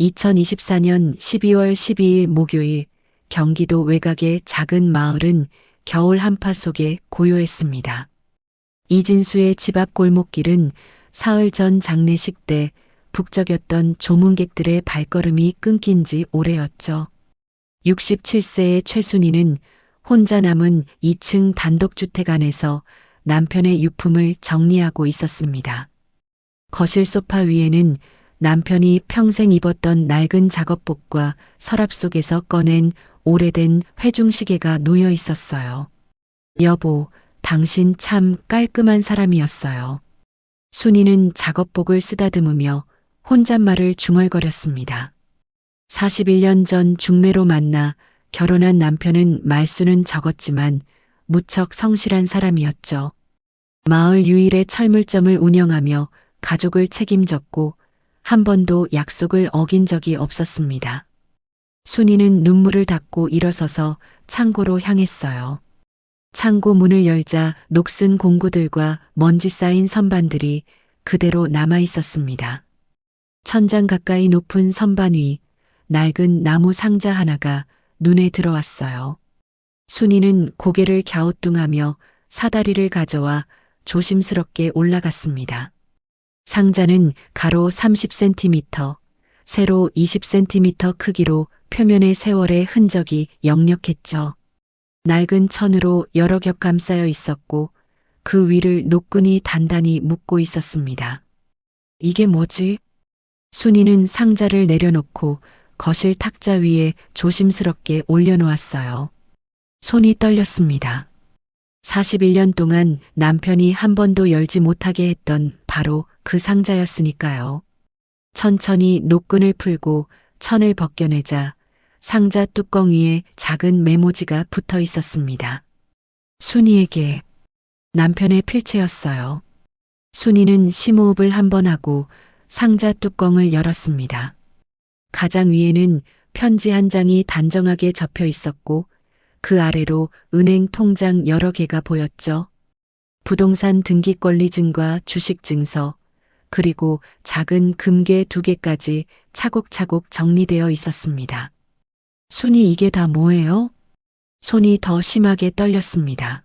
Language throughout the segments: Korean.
2024년 12월 12일 목요일 경기도 외곽의 작은 마을은 겨울 한파 속에 고요했습니다. 이진수의 집 앞 골목길은 사흘 전 장례식 때 북적였던 조문객들의 발걸음이 끊긴 지 오래였죠. 67세의 최순희는 혼자 남은 2층 단독주택 안에서 남편의 유품을 정리하고 있었습니다. 거실 소파 위에는 남편이 평생 입었던 낡은 작업복과 서랍 속에서 꺼낸 오래된 회중시계가 놓여 있었어요. 여보, 당신 참 깔끔한 사람이었어요. 순이는 작업복을 쓰다듬으며 혼잣말을 중얼거렸습니다. 41년 전 중매로 만나 결혼한 남편은 말수는 적었지만 무척 성실한 사람이었죠. 마을 유일의 철물점을 운영하며 가족을 책임졌고 한 번도 약속을 어긴 적이 없었습니다. 순이는 눈물을 닦고 일어서서 창고로 향했어요. 창고 문을 열자 녹슨 공구들과 먼지 쌓인 선반들이 그대로 남아 있었습니다. 천장 가까이 높은 선반 위 낡은 나무 상자 하나가 눈에 들어왔어요. 순이는 고개를 갸우뚱하며 사다리를 가져와 조심스럽게 올라갔습니다. 상자는 가로 30cm, 세로 20cm 크기로 표면에 세월의 흔적이 역력했죠. 낡은 천으로 여러 겹 감싸여 있었고 그 위를 노끈이 단단히 묶고 있었습니다. 이게 뭐지? 순이는 상자를 내려놓고 거실 탁자 위에 조심스럽게 올려놓았어요. 손이 떨렸습니다. 41년 동안 남편이 한 번도 열지 못하게 했던 바로 그 상자였으니까요. 천천히 노끈을 풀고 천을 벗겨내자 상자 뚜껑 위에 작은 메모지가 붙어 있었습니다. 순이에게, 남편의 필체였어요. 순이는 심호흡을 한 번 하고 상자 뚜껑을 열었습니다. 가장 위에는 편지 한 장이 단정하게 접혀 있었고 그 아래로 은행 통장 여러 개가 보였죠. 부동산 등기권리증과 주식증서, 그리고 작은 금괴 2개까지 차곡차곡 정리되어 있었습니다. 순이 이게 다 뭐예요? 손이 더 심하게 떨렸습니다.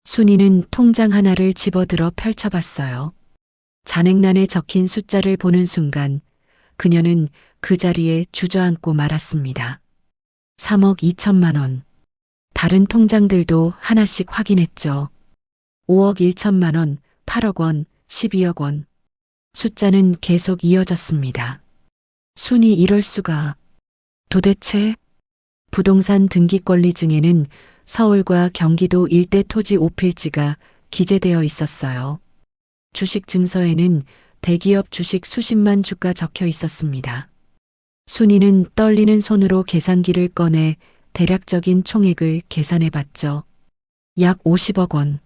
순이는 통장 하나를 집어들어 펼쳐봤어요. 잔액란에 적힌 숫자를 보는 순간 그녀는 그 자리에 주저앉고 말았습니다. 3억 2천만 원. 다른 통장들도 하나씩 확인했죠. 5억 1천만 원, 8억 원, 12억 원. 숫자는 계속 이어졌습니다. 순이 이럴 수가. 도대체? 부동산 등기권리증에는 서울과 경기도 일대 토지 5필지가 기재되어 있었어요. 주식 증서에는 대기업 주식 수십만 주가 적혀 있었습니다. 순이는 떨리는 손으로 계산기를 꺼내 대략적인 총액을 계산해 봤죠. 약 50억 원.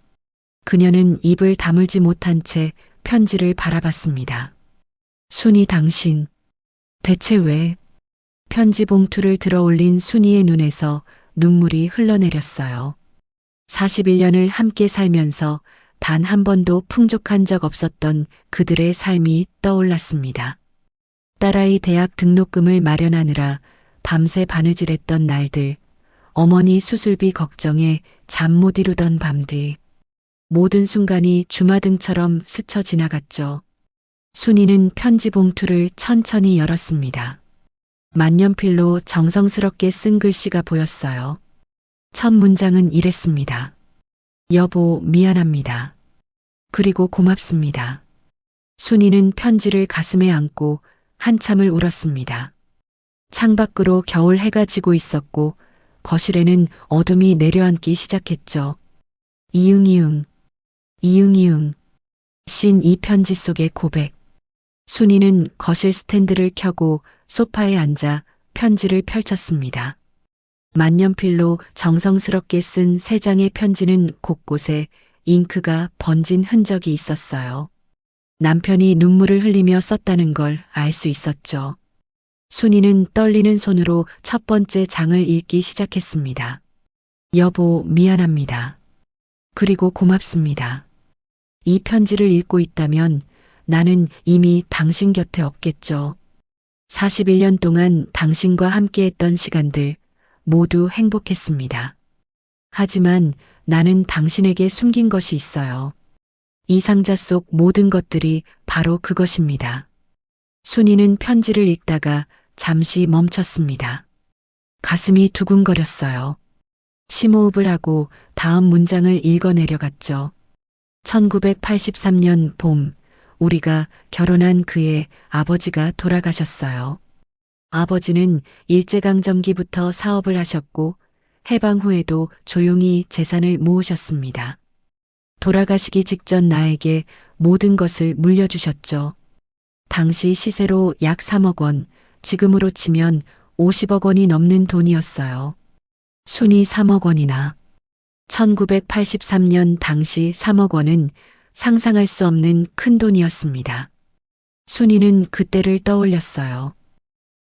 그녀는 입을 다물지 못한 채 편지를 바라봤습니다. 순이 당신, 대체 왜? 편지 봉투를 들어 올린 순이의 눈에서 눈물이 흘러내렸어요. 41년을 함께 살면서 단 한 번도 풍족한 적 없었던 그들의 삶이 떠올랐습니다. 딸아이 대학 등록금을 마련하느라 밤새 바느질했던 날들, 어머니 수술비 걱정에 잠 못 이루던 밤들, 모든 순간이 주마등처럼 스쳐 지나갔죠. 순이는 편지 봉투를 천천히 열었습니다. 만년필로 정성스럽게 쓴 글씨가 보였어요. 첫 문장은 이랬습니다. 여보, 미안합니다. 그리고 고맙습니다. 순이는 편지를 가슴에 안고 한참을 울었습니다. 창밖으로 겨울 해가 지고 있었고 거실에는 어둠이 내려앉기 시작했죠. 이응이응, 이응이응. 신 이 편지 속의 고백. 순이는 거실 스탠드를 켜고 소파에 앉아 편지를 펼쳤습니다. 만년필로 정성스럽게 쓴 3장의 편지는 곳곳에 잉크가 번진 흔적이 있었어요. 남편이 눈물을 흘리며 썼다는 걸 알 수 있었죠. 순이는 떨리는 손으로 첫 번째 장을 읽기 시작했습니다. 여보, 미안합니다. 그리고 고맙습니다. 이 편지를 읽고 있다면 나는 이미 당신 곁에 없겠죠. 41년 동안 당신과 함께했던 시간들 모두 행복했습니다. 하지만 나는 당신에게 숨긴 것이 있어요. 이 상자 속 모든 것들이 바로 그것입니다. 순이는 편지를 읽다가 잠시 멈췄습니다. 가슴이 두근거렸어요. 심호흡을 하고 다음 문장을 읽어내려갔죠. 1983년 봄, 우리가 결혼한 그의 아버지가 돌아가셨어요. 아버지는 일제강점기부터 사업을 하셨고 해방 후에도 조용히 재산을 모으셨습니다. 돌아가시기 직전 나에게 모든 것을 물려주셨죠. 당시 시세로 약 3억 원, 지금으로 치면 50억 원이 넘는 돈이었어요. 순이 3억 원이나. 1983년 당시 3억 원은 상상할 수 없는 큰 돈이었습니다. 순이는 그때를 떠올렸어요.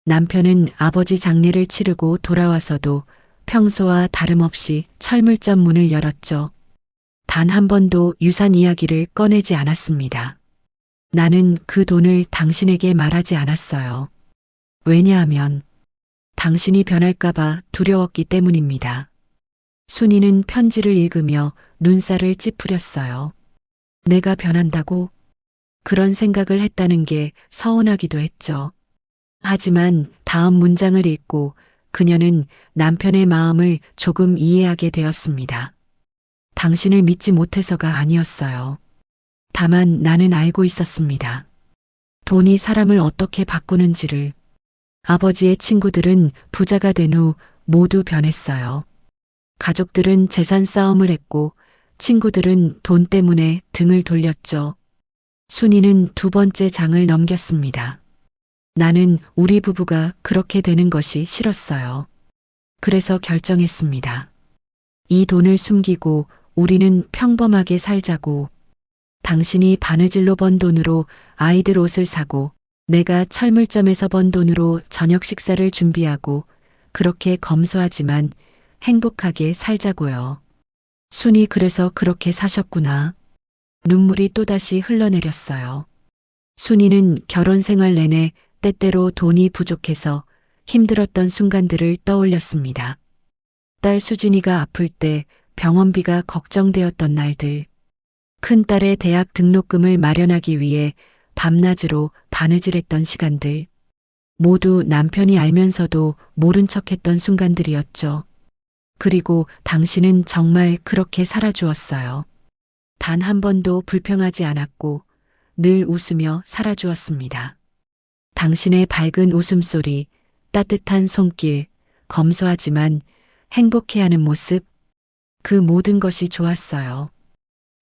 남편은 아버지 장례를 치르고 돌아와서도 평소와 다름없이 철물점 문을 열었죠. 단 한 번도 유산 이야기를 꺼내지 않았습니다. 나는 그 돈을 당신에게 말하지 않았어요. 왜냐하면 당신이 변할까봐 두려웠기 때문입니다. 순이는 편지를 읽으며 눈살을 찌푸렸어요. 내가 변한다고? 그런 생각을 했다는 게 서운하기도 했죠. 하지만 다음 문장을 읽고 그녀는 남편의 마음을 조금 이해하게 되었습니다. 당신을 믿지 못해서가 아니었어요. 다만 나는 알고 있었습니다. 돈이 사람을 어떻게 바꾸는지를. 아버지의 친구들은 부자가 된 후 모두 변했어요. 가족들은 재산 싸움을 했고 친구들은 돈 때문에 등을 돌렸죠. 순이는 두 번째 장을 넘겼습니다. 나는 우리 부부가 그렇게 되는 것이 싫었어요. 그래서 결정했습니다. 이 돈을 숨기고 우리는 평범하게 살자고. 당신이 바느질로 번 돈으로 아이들 옷을 사고 내가 철물점에서 번 돈으로 저녁 식사를 준비하고 그렇게 검소하지만 행복하게 살자고요. 순이 그래서 그렇게 사셨구나. 눈물이 또다시 흘러내렸어요. 순이는 결혼 생활 내내 때때로 돈이 부족해서 힘들었던 순간들을 떠올렸습니다. 딸 수진이가 아플 때 병원비가 걱정되었던 날들. 큰딸의 대학 등록금을 마련하기 위해 밤낮으로 바느질했던 시간들. 모두 남편이 알면서도 모른 척했던 순간들이었죠. 그리고 당신은 정말 그렇게 살아주었어요. 단 한 번도 불평하지 않았고 늘 웃으며 살아주었습니다. 당신의 밝은 웃음소리, 따뜻한 손길, 검소하지만 행복해하는 모습, 그 모든 것이 좋았어요.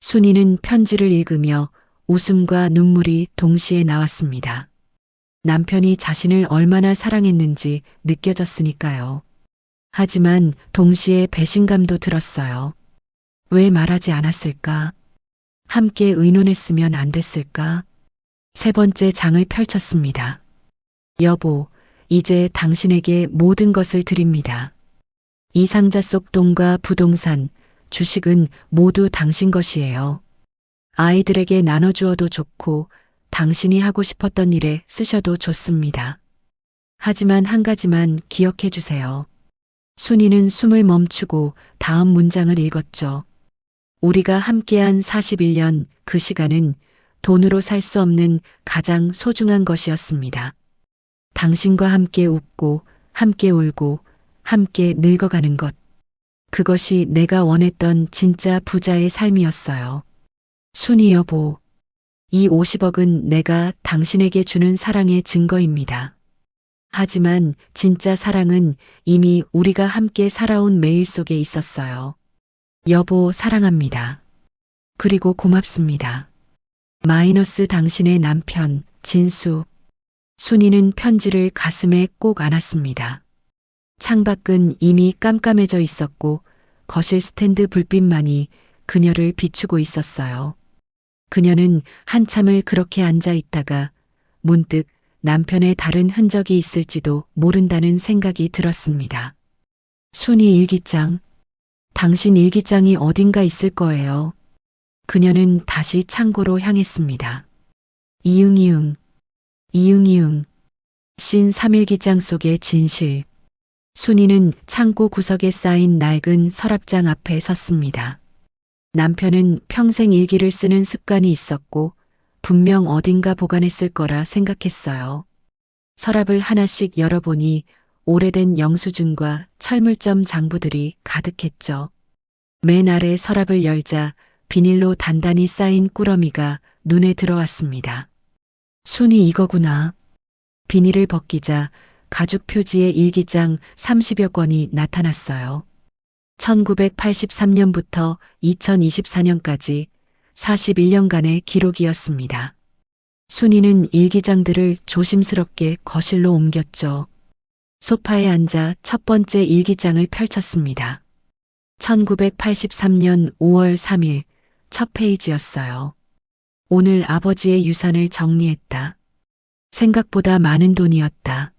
순이는 편지를 읽으며 웃음과 눈물이 동시에 나왔습니다. 남편이 자신을 얼마나 사랑했는지 느껴졌으니까요. 하지만 동시에 배신감도 들었어요. 왜 말하지 않았을까? 함께 의논했으면 안 됐을까? 세 번째 장을 펼쳤습니다. 여보, 이제 당신에게 모든 것을 드립니다. 이 상자 속 돈과 부동산, 주식은 모두 당신 것이에요. 아이들에게 나눠주어도 좋고 당신이 하고 싶었던 일에 쓰셔도 좋습니다. 하지만 한 가지만 기억해 주세요. 순이는 숨을 멈추고 다음 문장을 읽었죠. 우리가 함께한 41년 그 시간은 돈으로 살 수 없는 가장 소중한 것이었습니다. 당신과 함께 웃고 함께 울고 함께 늙어가는 것. 그것이 내가 원했던 진짜 부자의 삶이었어요. 순이 여보, 이 50억은 내가 당신에게 주는 사랑의 증거입니다. 하지만 진짜 사랑은 이미 우리가 함께 살아온 매일 속에 있었어요. 여보, 사랑합니다. 그리고 고맙습니다. 마이너스 당신의 남편, 진수. 순이는 편지를 가슴에 꼭 안았습니다. 창밖은 이미 깜깜해져 있었고 거실 스탠드 불빛만이 그녀를 비추고 있었어요. 그녀는 한참을 그렇게 앉아 있다가 문득 남편의 다른 흔적이 있을지도 모른다는 생각이 들었습니다. 순이 일기장. 당신 일기장이 어딘가 있을 거예요. 그녀는 다시 창고로 향했습니다. 이응이응, 이응이응. 씬 3일기장 속의 진실. 순이는 창고 구석에 쌓인 낡은 서랍장 앞에 섰습니다. 남편은 평생 일기를 쓰는 습관이 있었고 분명 어딘가 보관했을 거라 생각했어요. 서랍을 하나씩 열어보니 오래된 영수증과 철물점 장부들이 가득했죠. 맨 아래 서랍을 열자 비닐로 단단히 쌓인 꾸러미가 눈에 들어왔습니다. 순이 이거구나. 비닐을 벗기자 가죽 표지의 일기장 30여 권이 나타났어요. 1983년부터 2024년까지 41년간의 기록이었습니다. 순이는 일기장들을 조심스럽게 거실로 옮겼죠. 소파에 앉아 첫 번째 일기장을 펼쳤습니다. 1983년 5월 3일 첫 페이지였어요. 오늘 아버지의 유산을 정리했다. 생각보다 많은 돈이었다.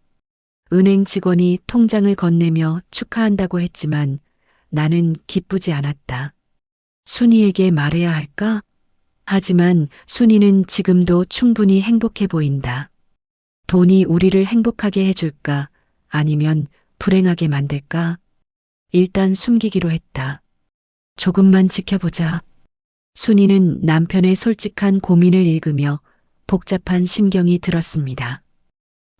은행 직원이 통장을 건네며 축하한다고 했지만 나는 기쁘지 않았다. 순이에게 말해야 할까? 하지만 순이는 지금도 충분히 행복해 보인다. 돈이 우리를 행복하게 해줄까? 아니면 불행하게 만들까? 일단 숨기기로 했다. 조금만 지켜보자. 순이는 남편의 솔직한 고민을 읽으며 복잡한 심경이 들었습니다.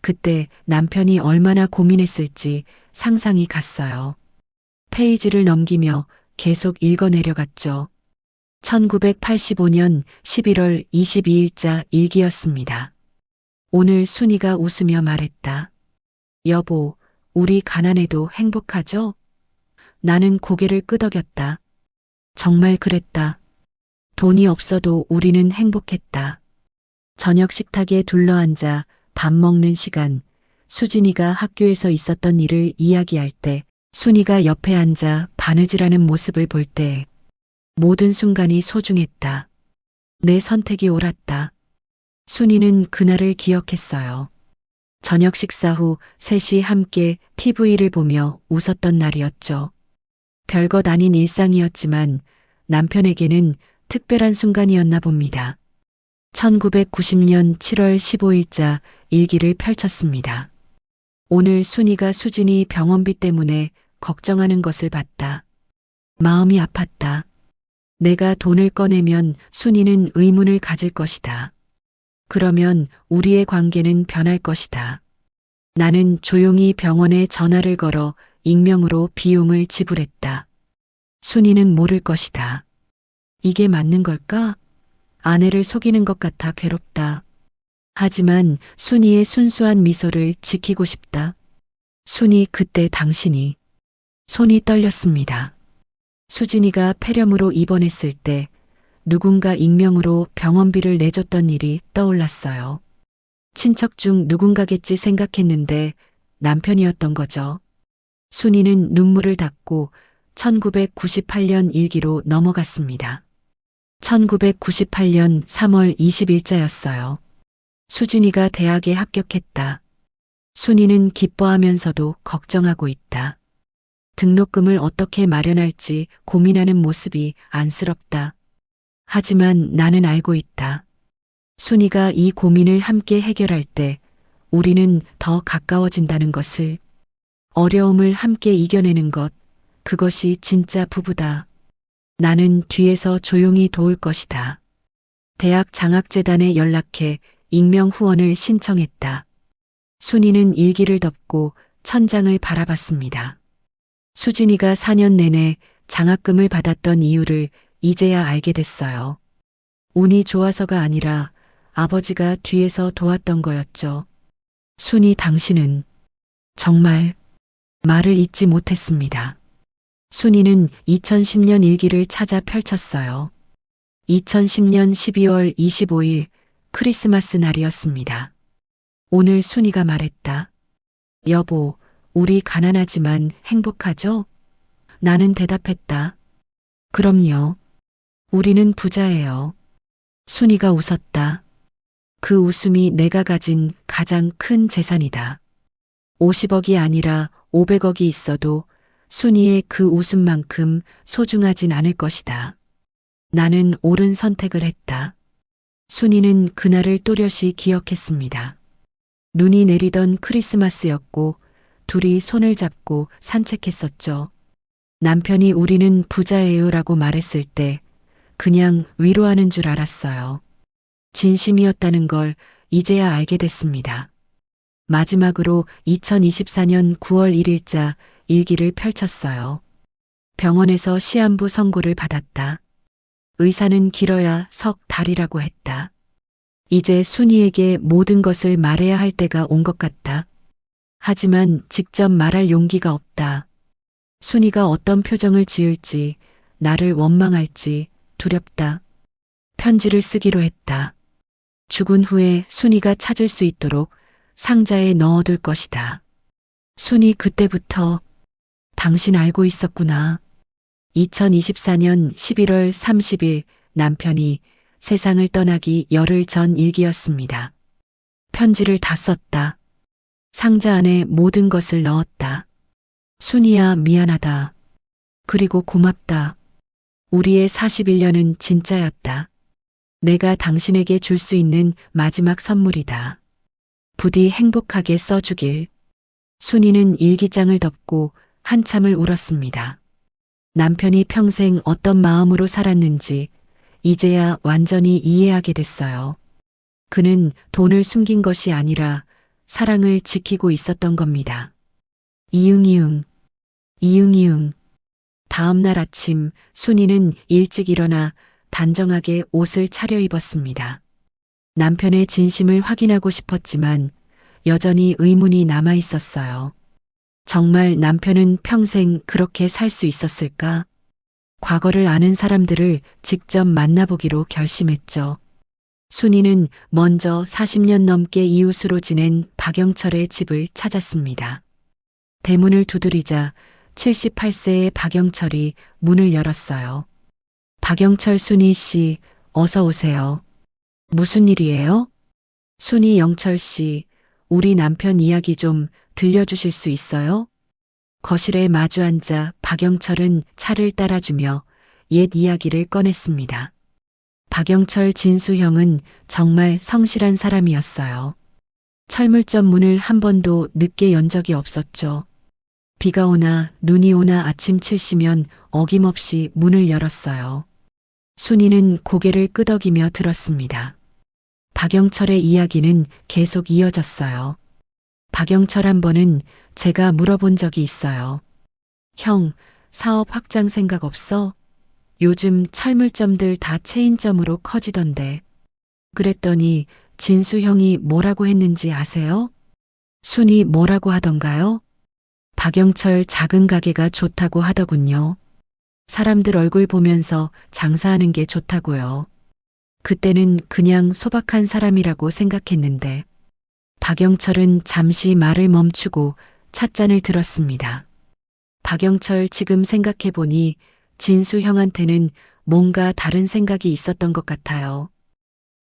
그때 남편이 얼마나 고민했을지 상상이 갔어요. 페이지를 넘기며 계속 읽어내려갔죠. 1985년 11월 22일자 일기였습니다. 오늘 순이가 웃으며 말했다. 여보, 우리 가난해도 행복하죠? 나는 고개를 끄덕였다. 정말 그랬다. 돈이 없어도 우리는 행복했다. 저녁 식탁에 둘러앉아 밥 먹는 시간, 수진이가 학교에서 있었던 일을 이야기할 때, 순이가 옆에 앉아 바느질하는 모습을 볼 때, 모든 순간이 소중했다. 내 선택이 옳았다. 순이는 그날을 기억했어요. 저녁 식사 후 셋이 함께 TV를 보며 웃었던 날이었죠. 별것 아닌 일상이었지만 남편에게는 특별한 순간이었나 봅니다. 1990년 7월 15일자 일기를 펼쳤습니다. 오늘 순이가 수진이 병원비 때문에 걱정하는 것을 봤다. 마음이 아팠다. 내가 돈을 꺼내면 순이는 의문을 가질 것이다. 그러면 우리의 관계는 변할 것이다. 나는 조용히 병원에 전화를 걸어 익명으로 비용을 지불했다. 순이는 모를 것이다. 이게 맞는 걸까? 아내를 속이는 것 같아 괴롭다. 하지만 순이의 순수한 미소를 지키고 싶다. 순이 그때 당신이 손이 떨렸습니다. 수진이가 폐렴으로 입원했을 때 누군가 익명으로 병원비를 내줬던 일이 떠올랐어요. 친척 중 누군가겠지 생각했는데 남편이었던 거죠. 순이는 눈물을 닦고 1998년 일기로 넘어갔습니다. 1998년 3월 20일자였어요. 수진이가 대학에 합격했다. 순이는 기뻐하면서도 걱정하고 있다. 등록금을 어떻게 마련할지 고민하는 모습이 안쓰럽다. 하지만 나는 알고 있다. 순이가 이 고민을 함께 해결할 때 우리는 더 가까워진다는 것을, 어려움을 함께 이겨내는 것, 그것이 진짜 부부다. 나는 뒤에서 조용히 도울 것이다. 대학 장학재단에 연락해 익명 후원을 신청했다. 순이는 일기를 덮고 천장을 바라봤습니다. 수진이가 4년 내내 장학금을 받았던 이유를 이제야 알게 됐어요. 운이 좋아서가 아니라 아버지가 뒤에서 도왔던 거였죠. 순이 당신은 정말 말을 잊지 못했습니다. 순이는 2010년 일기를 찾아 펼쳤어요. 2010년 12월 25일 크리스마스 날이었습니다. 오늘 순이가 말했다. 여보, 우리 가난하지만 행복하죠? 나는 대답했다. 그럼요. 우리는 부자예요. 순이가 웃었다. 그 웃음이 내가 가진 가장 큰 재산이다. 50억이 아니라 500억이 있어도 순이의 그 웃음만큼 소중하진 않을 것이다. 나는 옳은 선택을 했다. 순이는 그날을 또렷이 기억했습니다. 눈이 내리던 크리스마스였고 둘이 손을 잡고 산책했었죠. 남편이 우리는 부자예요라고 말했을 때 그냥 위로하는 줄 알았어요. 진심이었다는 걸 이제야 알게 됐습니다. 마지막으로 2024년 9월 1일자 일기를 펼쳤어요. 병원에서 시한부 선고를 받았다. 의사는 길어야 석 달이라고 했다. 이제 순이에게 모든 것을 말해야 할 때가 온 것 같다. 하지만 직접 말할 용기가 없다. 순이가 어떤 표정을 지을지, 나를 원망할지 두렵다. 편지를 쓰기로 했다. 죽은 후에 순이가 찾을 수 있도록 상자에 넣어둘 것이다. 순이 그때부터 당신 알고 있었구나. 2024년 11월 30일 남편이 세상을 떠나기 열흘 전 일기였습니다. 편지를 다 썼다. 상자 안에 모든 것을 넣었다. 순이야, 미안하다. 그리고 고맙다. 우리의 41년은 진짜였다. 내가 당신에게 줄 수 있는 마지막 선물이다. 부디 행복하게 써주길. 순이는 일기장을 덮고 한참을 울었습니다. 남편이 평생 어떤 마음으로 살았는지 이제야 완전히 이해하게 됐어요. 그는 돈을 숨긴 것이 아니라 사랑을 지키고 있었던 겁니다. 이응이응, 이응이응. 다음 날 아침 순이는 일찍 일어나 단정하게 옷을 차려입었습니다. 남편의 진심을 확인하고 싶었지만 여전히 의문이 남아 있었어요. 정말 남편은 평생 그렇게 살 수 있었을까? 과거를 아는 사람들을 직접 만나보기로 결심했죠. 순이는 먼저 40년 넘게 이웃으로 지낸 박영철의 집을 찾았습니다. 대문을 두드리자 78세의 박영철이 문을 열었어요. 박영철 순이 씨, 어서 오세요. 무슨 일이에요? 순이 영철 씨, 우리 남편 이야기 좀 들려주실 수 있어요? 거실에 마주 앉아 박영철은 차를 따라주며 옛 이야기를 꺼냈습니다. 박영철 진수형은 정말 성실한 사람이었어요. 철물점 문을 한 번도 늦게 연 적이 없었죠. 비가 오나 눈이 오나 아침 7시면 어김없이 문을 열었어요. 순이는 고개를 끄덕이며 들었습니다. 박영철의 이야기는 계속 이어졌어요. 박영철 한 번은 제가 물어본 적이 있어요. 형, 사업 확장 생각 없어? 요즘 철물점들 다 체인점으로 커지던데. 그랬더니 진수 형이 뭐라고 했는지 아세요? 순이 뭐라고 하던가요? 박영철 작은 가게가 좋다고 하더군요. 사람들 얼굴 보면서 장사하는 게 좋다고요. 그때는 그냥 소박한 사람이라고 생각했는데 박영철은 잠시 말을 멈추고 찻잔을 들었습니다. 박영철, 지금 생각해보니 진수 형한테는 뭔가 다른 생각이 있었던 것 같아요.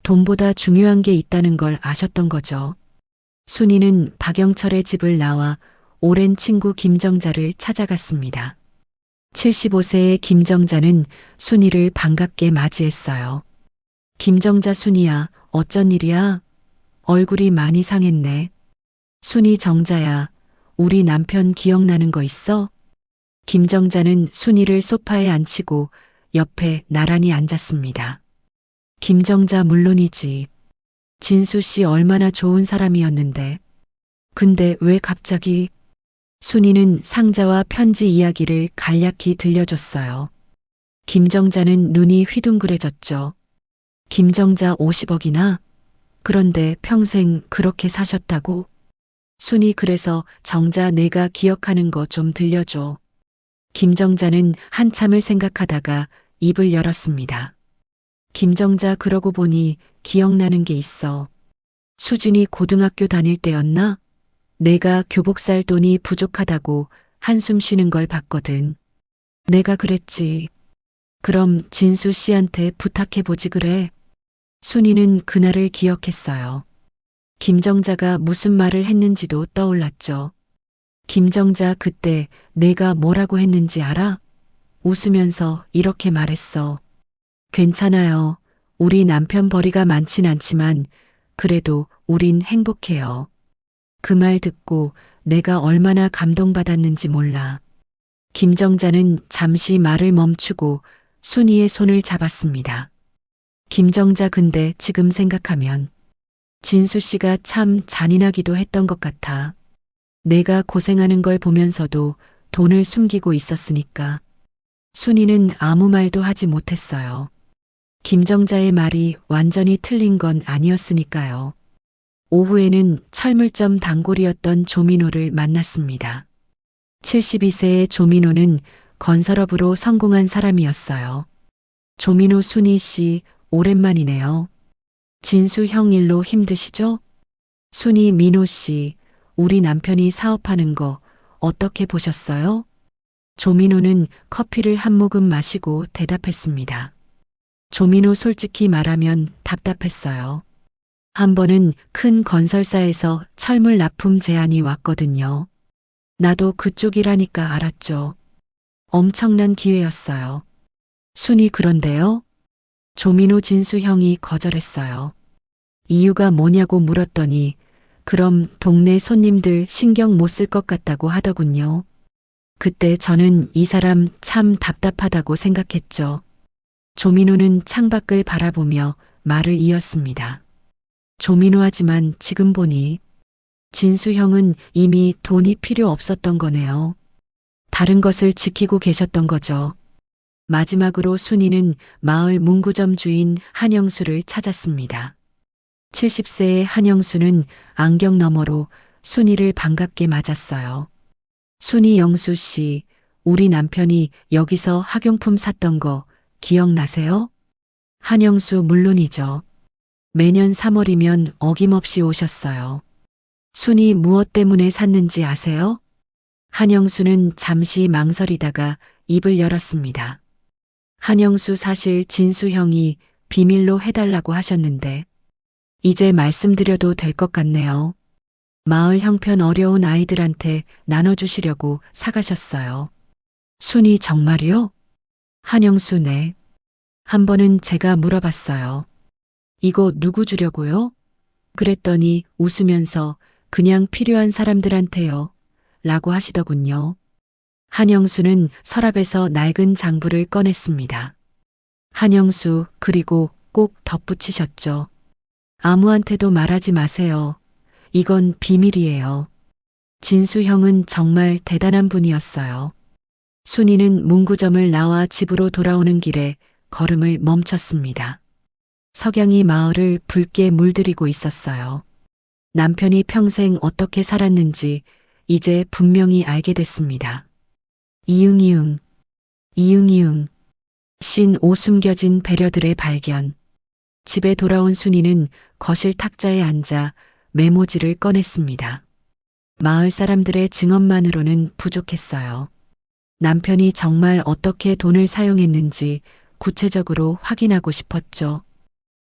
돈보다 중요한 게 있다는 걸 아셨던 거죠. 순이는 박영철의 집을 나와 오랜 친구 김정자를 찾아갔습니다. 75세의 김정자는 순이를 반갑게 맞이했어요. 김정자, 순이야, 어쩐 일이야? 얼굴이 많이 상했네. 순이, 정자야, 우리 남편 기억나는 거 있어? 김정자는 순이를 소파에 앉히고 옆에 나란히 앉았습니다. 김정자, 물론이지. 진수 씨 얼마나 좋은 사람이었는데. 근데 왜 갑자기? 순이는 상자와 편지 이야기를 간략히 들려줬어요. 김정자는 눈이 휘둥그레졌죠. 김정자 50억이나? 그런데 평생 그렇게 사셨다고? 순이, 그래서 정자, 내가 기억하는 거 좀 들려줘. 김정자는 한참을 생각하다가 입을 열었습니다. 김정자, 그러고 보니 기억나는 게 있어. 수진이 고등학교 다닐 때였나? 내가 교복 살 돈이 부족하다고 한숨 쉬는 걸 봤거든. 내가 그랬지. 그럼 진수 씨한테 부탁해보지 그래. 순이는 그날을 기억했어요. 김정자가 무슨 말을 했는지도 떠올랐죠. 김정자, 그때 내가 뭐라고 했는지 알아? 웃으면서 이렇게 말했어. 괜찮아요. 우리 남편 벌이가 많진 않지만 그래도 우린 행복해요. 그 말 듣고 내가 얼마나 감동받았는지 몰라. 김정자는 잠시 말을 멈추고 순이의 손을 잡았습니다. 김정자, 근데 지금 생각하면 진수 씨가 참 잔인하기도 했던 것 같아. 내가 고생하는 걸 보면서도 돈을 숨기고 있었으니까. 순이는 아무 말도 하지 못했어요. 김정자의 말이 완전히 틀린 건 아니었으니까요. 오후에는 철물점 단골이었던 조민호를 만났습니다. 72세의 조민호는 건설업으로 성공한 사람이었어요. 조민호, 순이 씨, 오랜만이네요. 진수 형 일로 힘드시죠? 순이, 민호 씨, 우리 남편이 사업하는 거 어떻게 보셨어요? 조민호는 커피를 한 모금 마시고 대답했습니다. 조민호, 솔직히 말하면 답답했어요. 한 번은 큰 건설사에서 철물 납품 제안이 왔거든요. 나도 그쪽이라니까 알았죠. 엄청난 기회였어요. 순이, 그런데요? 조민호, 진수 형이 거절했어요. 이유가 뭐냐고 물었더니 그럼 동네 손님들 신경 못 쓸 것 같다고 하더군요. 그때 저는 이 사람 참 답답하다고 생각했죠. 조민호는 창밖을 바라보며 말을 이었습니다. 조민호, 하지만 지금 보니 진수 형은 이미 돈이 필요 없었던 거네요. 다른 것을 지키고 계셨던 거죠. 마지막으로 순이는 마을 문구점 주인 한영수를 찾았습니다. 70세의 한영수는 안경 너머로 순이를 반갑게 맞았어요. 순이, 영수 씨, 우리 남편이 여기서 학용품 샀던 거 기억나세요? 한영수, 물론이죠. 매년 3월이면 어김없이 오셨어요. 순이, 무엇 때문에 샀는지 아세요? 한영수는 잠시 망설이다가 입을 열었습니다. 한영수, 사실 진수 형이 비밀로 해달라고 하셨는데 이제 말씀드려도 될 것 같네요. 마을 형편 어려운 아이들한테 나눠주시려고 사가셨어요. 순이, 정말요? 한영수, 네. 한 번은 제가 물어봤어요. 이거 누구 주려고요? 그랬더니 웃으면서 그냥 필요한 사람들한테요. 라고 하시더군요. 한영수는 서랍에서 낡은 장부를 꺼냈습니다. 한영수, 그리고 꼭 덧붙이셨죠. 아무한테도 말하지 마세요. 이건 비밀이에요. 진수 형은 정말 대단한 분이었어요. 순이는 문구점을 나와 집으로 돌아오는 길에 걸음을 멈췄습니다. 석양이 마을을 붉게 물들이고 있었어요. 남편이 평생 어떻게 살았는지 이제 분명히 알게 됐습니다. 이응이응, 이응이응, 신5 숨겨진 배려들의 발견. 집에 돌아온 순이는 거실 탁자에 앉아 메모지를 꺼냈습니다. 마을 사람들의 증언만으로는 부족했어요. 남편이 정말 어떻게 돈을 사용했는지 구체적으로 확인하고 싶었죠.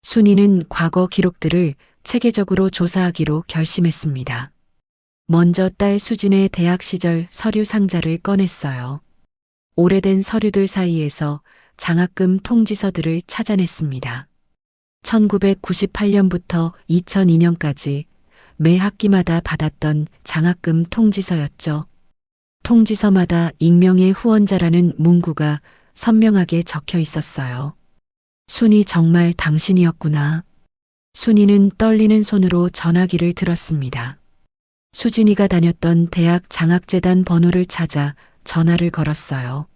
순이는 과거 기록들을 체계적으로 조사하기로 결심했습니다. 먼저 딸 수진의 대학 시절 서류 상자를 꺼냈어요. 오래된 서류들 사이에서 장학금 통지서들을 찾아냈습니다. 1998년부터 2002년까지 매 학기마다 받았던 장학금 통지서였죠. 통지서마다 익명의 후원자라는 문구가 선명하게 적혀 있었어요. 순이, 정말 당신이었구나. 순이는 떨리는 손으로 전화기를 들었습니다. 수진이가 다녔던 대학 장학재단 번호를 찾아 전화를 걸었어요.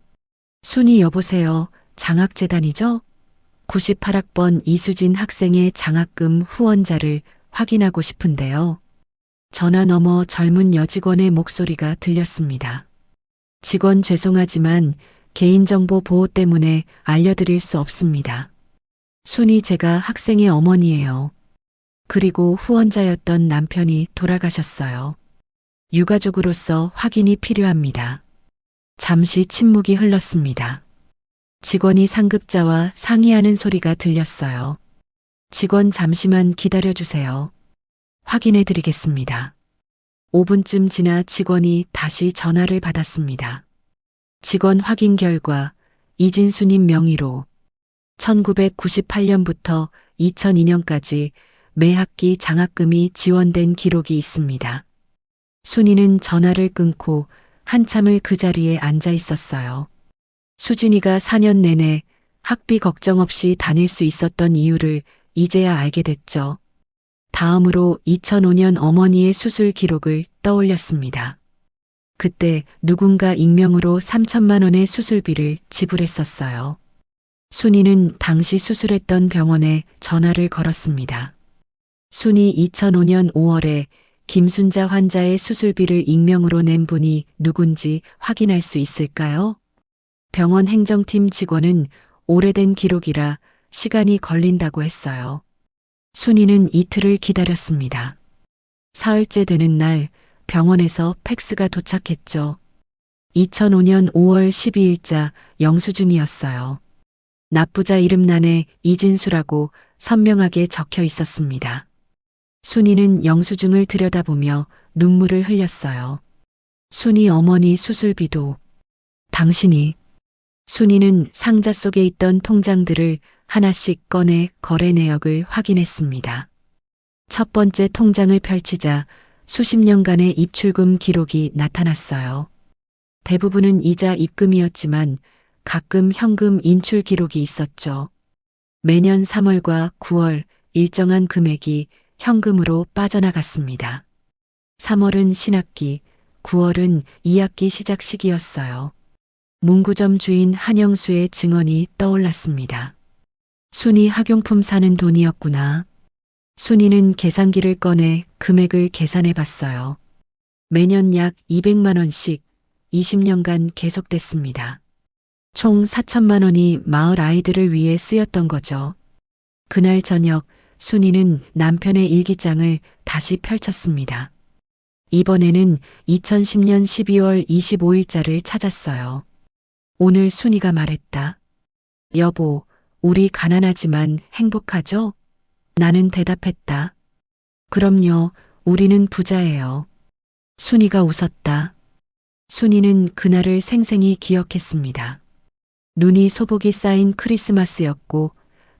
순이, 여보세요. 장학재단이죠? 98학번 이수진 학생의 장학금 후원자를 확인하고 싶은데요. 전화 너머 젊은 여직원의 목소리가 들렸습니다. 직원, 죄송하지만 개인정보 보호 때문에 알려드릴 수 없습니다. 순이, 제가 학생의 어머니예요. 그리고 후원자였던 남편이 돌아가셨어요. 유가족으로서 확인이 필요합니다. 잠시 침묵이 흘렀습니다. 직원이 상급자와 상의하는 소리가 들렸어요. 직원, 잠시만 기다려주세요. 확인해 드리겠습니다. 5분쯤 지나 직원이 다시 전화를 받았습니다. 직원 확인 결과 이진수님 명의로 1998년부터 2002년까지 매 학기 장학금이 지원된 기록이 있습니다. 순이는 전화를 끊고 한참을 그 자리에 앉아 있었어요. 수진이가 4년 내내 학비 걱정 없이 다닐 수 있었던 이유를 이제야 알게 됐죠. 다음으로 2005년 어머니의 수술 기록을 떠올렸습니다. 그때 누군가 익명으로 3천만 원의 수술비를 지불했었어요. 순이는 당시 수술했던 병원에 전화를 걸었습니다. 순이 2005년 5월에 김순자 환자의 수술비를 익명으로 낸 분이 누군지 확인할 수 있을까요? 병원 행정팀 직원은 오래된 기록이라 시간이 걸린다고 했어요. 순이는 이틀을 기다렸습니다. 사흘째 되는 날 병원에서 팩스가 도착했죠. 2005년 5월 12일자 영수증이었어요. 납부자 이름란에 이진수라고 선명하게 적혀 있었습니다. 순이는 영수증을 들여다보며 눈물을 흘렸어요. 순이 어머니 수술비도 당신이. 순이는 상자 속에 있던 통장들을 하나씩 꺼내 거래 내역을 확인했습니다. 첫 번째 통장을 펼치자 수십 년간의 입출금 기록이 나타났어요. 대부분은 이자 입금이었지만 가끔 현금 인출 기록이 있었죠. 매년 3월과 9월 일정한 금액이 현금으로 빠져나갔습니다. 3월은 신학기, 9월은 2학기 시작 시기였어요. 문구점 주인 한영수의 증언이 떠올랐습니다. 순이 학용품 사는 돈이었구나. 순이는 계산기를 꺼내 금액을 계산해 봤어요. 매년 약 200만 원씩 20년간 계속됐습니다. 총 4천만 원이 마을 아이들을 위해 쓰였던 거죠. 그날 저녁 순이는 남편의 일기장을 다시 펼쳤습니다. 이번에는 2010년 12월 25일자를 찾았어요. 오늘 순이가 말했다. 여보, 우리 가난하지만 행복하죠? 나는 대답했다. 그럼요, 우리는 부자예요. 순이가 웃었다. 순이는 그날을 생생히 기억했습니다. 눈이 소복이 쌓인 크리스마스였고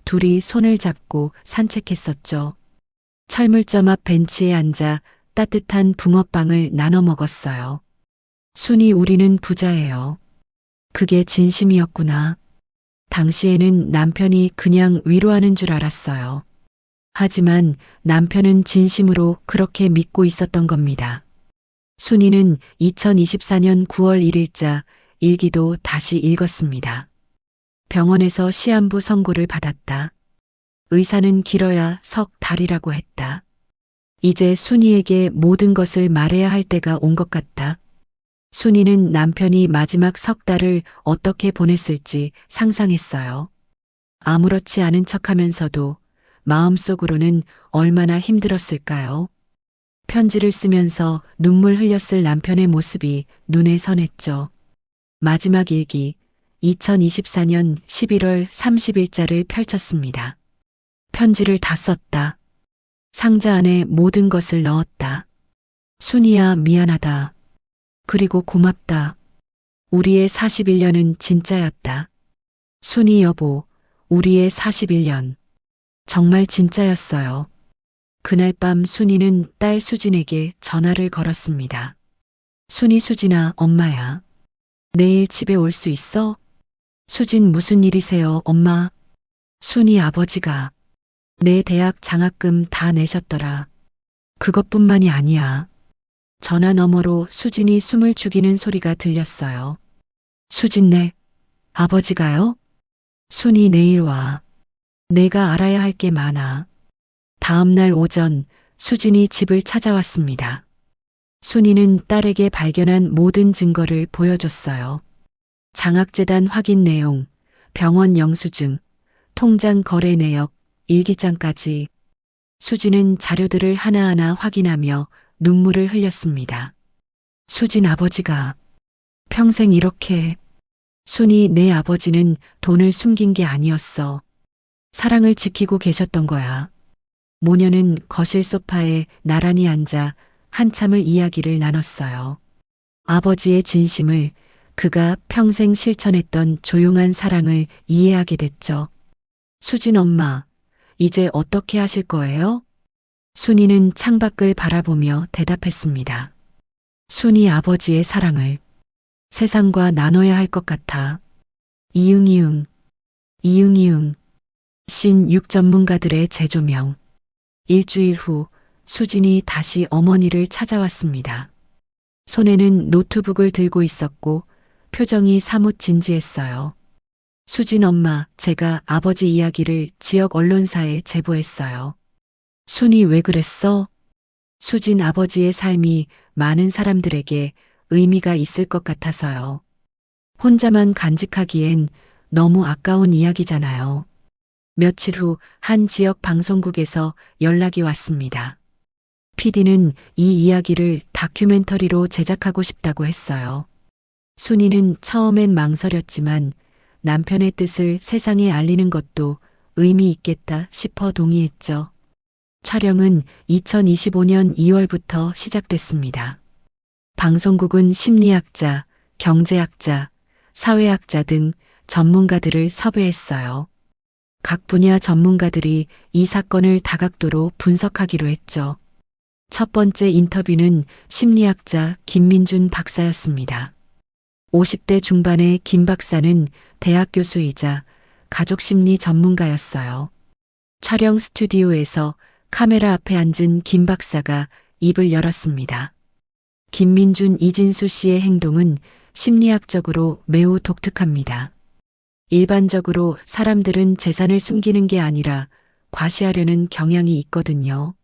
둘이 손을 잡고 산책했었죠. 철물점 앞 벤치에 앉아 따뜻한 붕어빵을 나눠 먹었어요. 순이 우리는 부자예요. 그게 진심이었구나. 당시에는 남편이 그냥 위로하는 줄 알았어요. 하지만 남편은 진심으로 그렇게 믿고 있었던 겁니다. 순이는 2024년 9월 1일자 일기도 다시 읽었습니다. 병원에서 시한부 선고를 받았다. 의사는 길어야 석 달이라고 했다. 이제 순이에게 모든 것을 말해야 할 때가 온 것 같다. 순이는 남편이 마지막 석 달을 어떻게 보냈을지 상상했어요. 아무렇지 않은 척하면서도 마음속으로는 얼마나 힘들었을까요? 편지를 쓰면서 눈물 흘렸을 남편의 모습이 눈에 선했죠. 마지막 일기 2024년 11월 30일자를 펼쳤습니다. 편지를 다 썼다. 상자 안에 모든 것을 넣었다. 순이야 미안하다. 그리고 고맙다. 우리의 41년은 진짜였다. 순이 여보, 우리의 41년. 정말 진짜였어요. 그날 밤 순이는 딸 수진에게 전화를 걸었습니다. 순이 수진아, 엄마야. 내일 집에 올 수 있어? 수진 무슨 일이세요, 엄마? 순이 아버지가 내 대학 장학금 다 내셨더라. 그것뿐만이 아니야. 전화 너머로 수진이 숨을 죽이는 소리가 들렸어요. 수진네, 아버지가요? 순이 내일 와. 내가 알아야 할 게 많아. 다음 날 오전 수진이 집을 찾아왔습니다. 순이는 딸에게 발견한 모든 증거를 보여줬어요. 장학재단 확인 내용, 병원 영수증, 통장 거래 내역, 일기장까지. 수진은 자료들을 하나하나 확인하며 눈물을 흘렸습니다. 수진 아버지가 평생 이렇게. 순이 내 아버지는 돈을 숨긴 게 아니었어. 사랑을 지키고 계셨던 거야. 모녀는 거실 소파에 나란히 앉아 한참을 이야기를 나눴어요. 아버지의 진심을, 그가 평생 실천했던 조용한 사랑을 이해하게 됐죠. 수진 엄마, 이제 어떻게 하실 거예요? 순이는 창밖을 바라보며 대답했습니다. 순이 아버지의 사랑을 세상과 나눠야 할 것 같아. 이응이응, 이응이응. 신육 전문가들의 재조명. 일주일 후 수진이 다시 어머니를 찾아왔습니다. 손에는 노트북을 들고 있었고 표정이 사뭇 진지했어요. 수진 엄마, 제가 아버지 이야기를 지역 언론사에 제보했어요. 순이 왜 그랬어? 수진 아버지의 삶이 많은 사람들에게 의미가 있을 것 같아서요. 혼자만 간직하기엔 너무 아까운 이야기잖아요. 며칠 후 한 지역 방송국에서 연락이 왔습니다. PD는 이 이야기를 다큐멘터리로 제작하고 싶다고 했어요. 순이는 처음엔 망설였지만 남편의 뜻을 세상에 알리는 것도 의미 있겠다 싶어 동의했죠. 촬영은 2025년 2월부터 시작됐습니다. 방송국은 심리학자, 경제학자, 사회학자 등 전문가들을 섭외했어요. 각 분야 전문가들이 이 사건을 다각도로 분석하기로 했죠. 첫 번째 인터뷰는 심리학자 김민준 박사였습니다. 50대 중반의 김 박사는 대학 교수이자 가족심리 전문가였어요. 촬영 스튜디오에서 카메라 앞에 앉은 김 박사가 입을 열었습니다. 김민준, 이진수 씨의 행동은 심리학적으로 매우 독특합니다. 일반적으로 사람들은 재산을 숨기는 게 아니라 과시하려는 경향이 있거든요.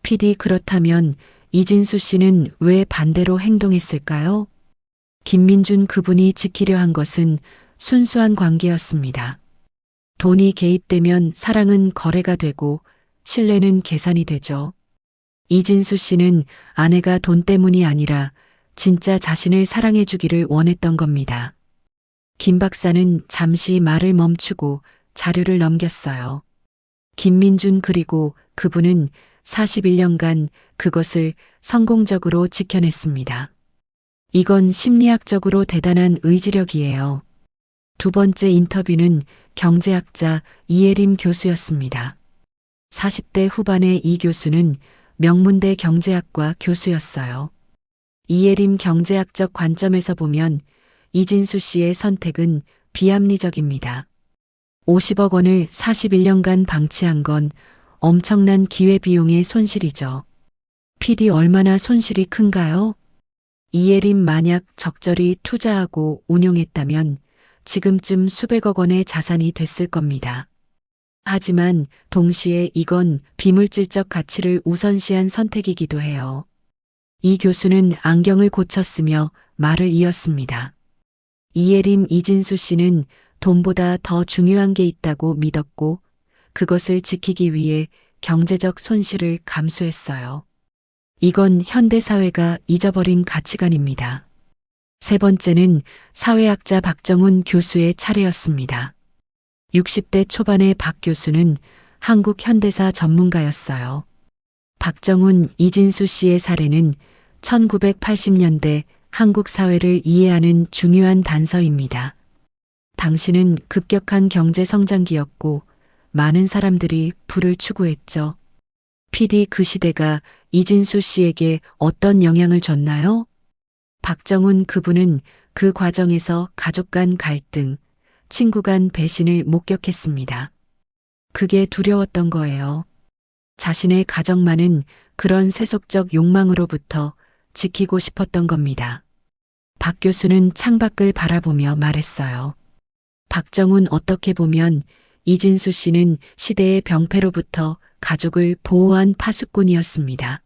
PD, 그렇다면 이진수 씨는 왜 반대로 행동했을까요? 김민준, 그분이 지키려 한 것은 순수한 관계였습니다. 돈이 개입되면 사랑은 거래가 되고 신뢰는 계산이 되죠. 이진수 씨는 아내가 돈 때문이 아니라 진짜 자신을 사랑해 주기를 원했던 겁니다. 김 박사는 잠시 말을 멈추고 자료를 넘겼어요. 김민준, 그리고 그분은 41년간 그것을 성공적으로 지켜냈습니다. 이건 심리학적으로 대단한 의지력이에요. 두 번째 인터뷰는 경제학자 이예림 교수였습니다. 40대 후반의 이 교수는 명문대 경제학과 교수였어요. 이예림 경제학적 관점에서 보면 이진수 씨의 선택은 비합리적입니다. 50억 원을 41년간 방치한 건 엄청난 기회비용의 손실이죠. PD, 얼마나 손실이 큰가요? 이예림, 만약 적절히 투자하고 운용했다면 지금쯤 수백억 원의 자산이 됐을 겁니다. 하지만 동시에 이건 비물질적 가치를 우선시한 선택이기도 해요. 이 교수는 안경을 고쳤으며 말을 이었습니다. 이예림, 이진수 씨는 돈보다 더 중요한 게 있다고 믿었고 그것을 지키기 위해 경제적 손실을 감수했어요. 이건 현대사회가 잊어버린 가치관입니다. 세 번째는 사회학자 박정훈 교수의 차례였습니다. 60대 초반의 박 교수는 한국 현대사 전문가였어요. 박정훈, 이진수 씨의 사례는 1980년대 한국 사회를 이해하는 중요한 단서입니다. 당시는 급격한 경제 성장기였고 많은 사람들이 부를 추구했죠. PD, 그 시대가 이진수 씨에게 어떤 영향을 줬나요? 박정훈, 그분은 그 과정에서 가족 간 갈등, 친구 간 배신을 목격했습니다. 그게 두려웠던 거예요. 자신의 가정만은 그런 세속적 욕망으로부터 지키고 싶었던 겁니다. 박 교수는 창밖을 바라보며 말했어요. 박정훈, 어떻게 보면 이진수 씨는 시대의 병폐로부터 가족을 보호한 파수꾼이었습니다.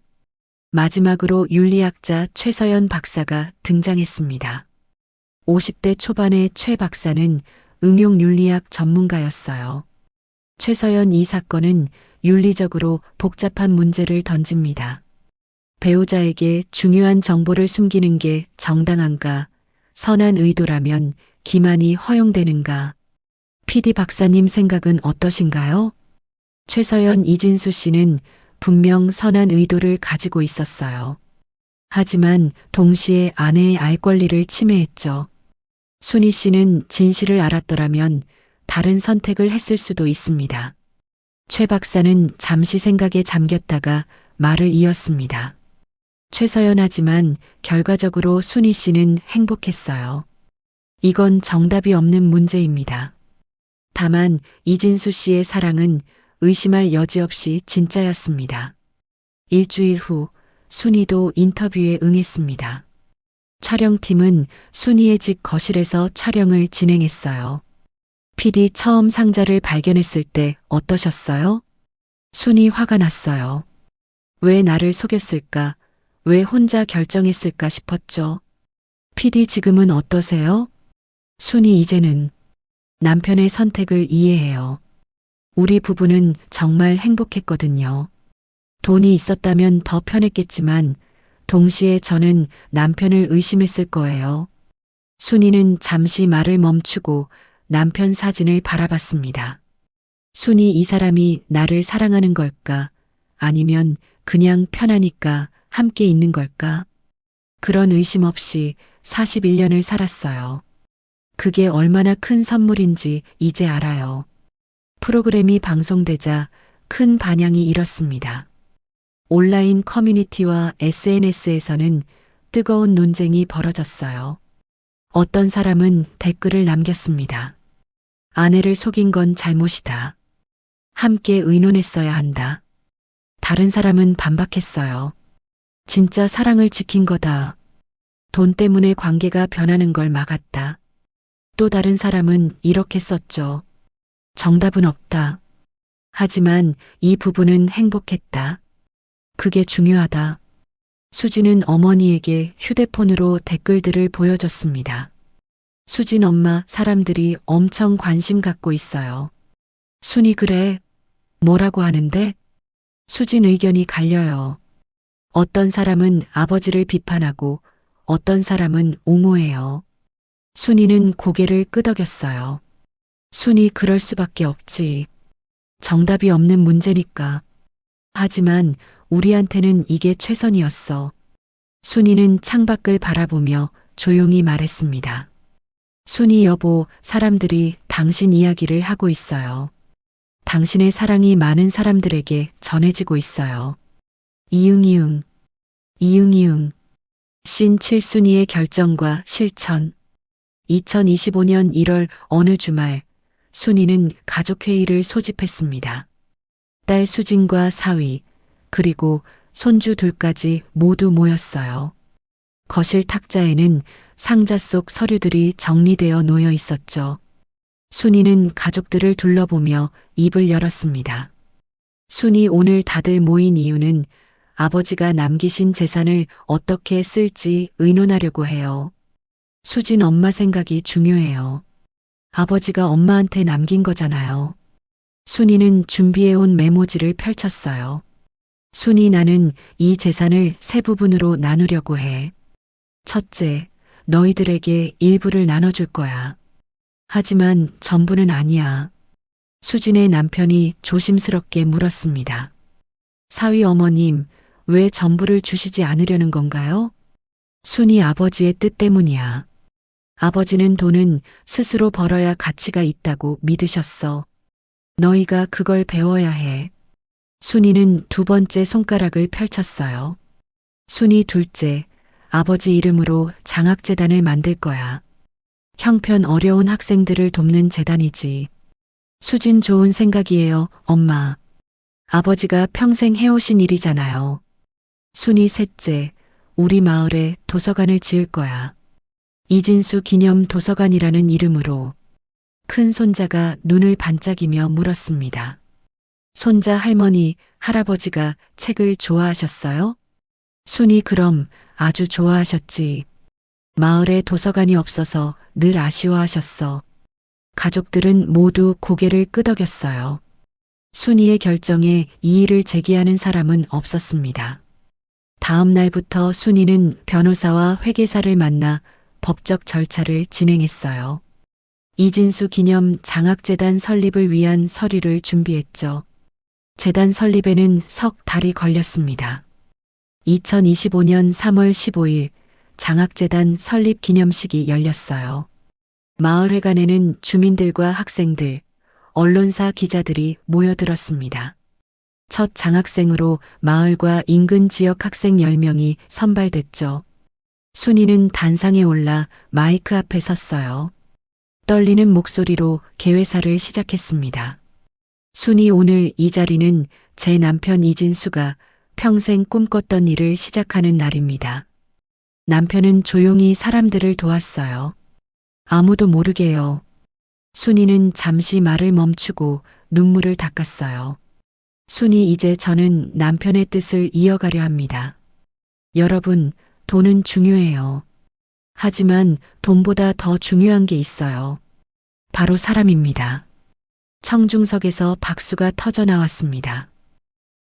마지막으로 윤리학자 최서연 박사가 등장했습니다. 50대 초반의 최 박사는 응용윤리학 전문가였어요. 최서연, 이 사건은 윤리적으로 복잡한 문제를 던집니다. 배우자에게 중요한 정보를 숨기는 게 정당한가? 선한 의도라면 기만이 허용되는가? PD 박사님 생각은 어떠신가요? 최서연, 이진수 씨는 분명 선한 의도를 가지고 있었어요. 하지만 동시에 아내의 알 권리를 침해했죠. 순희 씨는 진실을 알았더라면 다른 선택을 했을 수도 있습니다. 최 박사는 잠시 생각에 잠겼다가 말을 이었습니다. 최서연하지만 결과적으로 순희 씨는 행복했어요. 이건 정답이 없는 문제입니다. 다만 이진수 씨의 사랑은 의심할 여지 없이 진짜였습니다. 일주일 후 순희도 인터뷰에 응했습니다. 촬영팀은 순희의 집 거실에서 촬영을 진행했어요. PD 처음 상자를 발견했을 때 어떠셨어요? 순희 화가 났어요. 왜 나를 속였을까? 왜 혼자 결정했을까 싶었죠. PD 지금은 어떠세요? 순희 이제는 남편의 선택을 이해해요. 우리 부부는 정말 행복했거든요. 돈이 있었다면 더 편했겠지만 동시에 저는 남편을 의심했을 거예요. 순희는 잠시 말을 멈추고 남편 사진을 바라봤습니다. 순희 이 사람이 나를 사랑하는 걸까? 아니면 그냥 편하니까 함께 있는 걸까? 그런 의심 없이 41년을 살았어요. 그게 얼마나 큰 선물인지 이제 알아요. 프로그램이 방송되자 큰 반향이 일었습니다. 온라인 커뮤니티와 SNS에서는 뜨거운 논쟁이 벌어졌어요. 어떤 사람은 댓글을 남겼습니다. 아내를 속인 건 잘못이다. 함께 의논했어야 한다. 다른 사람은 반박했어요. 진짜 사랑을 지킨 거다. 돈 때문에 관계가 변하는 걸 막았다. 또 다른 사람은 이렇게 썼죠. 정답은 없다. 하지만 이 부부는 행복했다. 그게 중요하다. 수진은 어머니에게 휴대폰으로 댓글들을 보여줬습니다. 수진 엄마, 사람들이 엄청 관심 갖고 있어요. 순이 그래. 뭐라고 하는데? 수진 의견이 갈려요. 어떤 사람은 아버지를 비판하고 어떤 사람은 옹호해요. 순이는 고개를 끄덕였어요. 순이 그럴 수밖에 없지. 정답이 없는 문제니까. 하지만 우리한테는 이게 최선이었어. 순이는 창밖을 바라보며 조용히 말했습니다. 순이 여보, 사람들이 당신 이야기를 하고 있어요. 당신의 사랑이 많은 사람들에게 전해지고 있어요. 이응이응, 이응이응. 신 칠순이의 결정과 실천. 2025년 1월 어느 주말, 순이는 가족회의를 소집했습니다. 딸 수진과 사위, 그리고 손주 둘까지 모두 모였어요. 거실 탁자에는 상자 속 서류들이 정리되어 놓여 있었죠. 순이는 가족들을 둘러보며 입을 열었습니다. 순이 오늘 다들 모인 이유는 아버지가 남기신 재산을 어떻게 쓸지 의논하려고 해요. 수진 엄마 생각이 중요해요. 아버지가 엄마한테 남긴 거잖아요. 순이는 준비해온 메모지를 펼쳤어요. 순이 나는 이 재산을 세 부분으로 나누려고 해. 첫째, 너희들에게 일부를 나눠줄 거야. 하지만 전부는 아니야. 수진의 남편이 조심스럽게 물었습니다. 사위 어머님, 왜 전부를 주시지 않으려는 건가요? 순이 아버지의 뜻 때문이야. 아버지는 돈은 스스로 벌어야 가치가 있다고 믿으셨어. 너희가 그걸 배워야 해. 순이는 두 번째 손가락을 펼쳤어요. 순이 둘째, 아버지 이름으로 장학재단을 만들 거야. 형편 어려운 학생들을 돕는 재단이지. 수진 좋은 생각이에요, 엄마. 아버지가 평생 해오신 일이잖아요. 순이 셋째, 우리 마을에 도서관을 지을 거야. 이진수 기념 도서관이라는 이름으로. 큰 손자가 눈을 반짝이며 물었습니다. 손자 할머니, 할아버지가 책을 좋아하셨어요? 순이 그럼 아주 좋아하셨지. 마을에 도서관이 없어서 늘 아쉬워하셨어. 가족들은 모두 고개를 끄덕였어요. 순이의 결정에 이의를 제기하는 사람은 없었습니다. 다음 날부터 순이는 변호사와 회계사를 만나 법적 절차를 진행했어요. 이진수 기념 장학재단 설립을 위한 서류를 준비했죠. 재단 설립에는 석 달이 걸렸습니다. 2025년 3월 15일 장학재단 설립 기념식이 열렸어요. 마을회관에는 주민들과 학생들, 언론사 기자들이 모여들었습니다. 첫 장학생으로 마을과 인근 지역 학생 10명이 선발됐죠. 순이는 단상에 올라 마이크 앞에 섰어요. 떨리는 목소리로 개회사를 시작했습니다. 순이, 오늘 이 자리는 제 남편 이진수가 평생 꿈꿨던 일을 시작하는 날입니다. 남편은 조용히 사람들을 도왔어요. 아무도 모르게요. 순이는 잠시 말을 멈추고 눈물을 닦았어요. 순이, 이제 저는 남편의 뜻을 이어가려 합니다. 여러분, 돈은 중요해요. 하지만 돈보다 더 중요한 게 있어요. 바로 사람입니다. 청중석에서 박수가 터져 나왔습니다.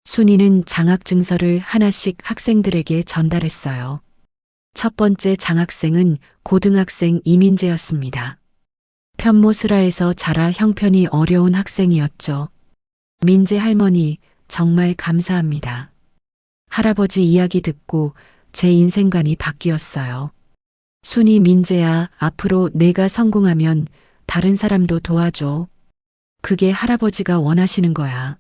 순이는 장학증서를 하나씩 학생들에게 전달했어요. 첫 번째 장학생은 고등학생 이민재였습니다. 편모스라에서 자라 형편이 어려운 학생이었죠. 민재 할머니, 정말 감사합니다. 할아버지 이야기 듣고 제 인생관이 바뀌었어요. 순이, 민재야, 앞으로 내가 성공하면 다른 사람도 도와줘. 그게 할아버지가 원하시는 거야.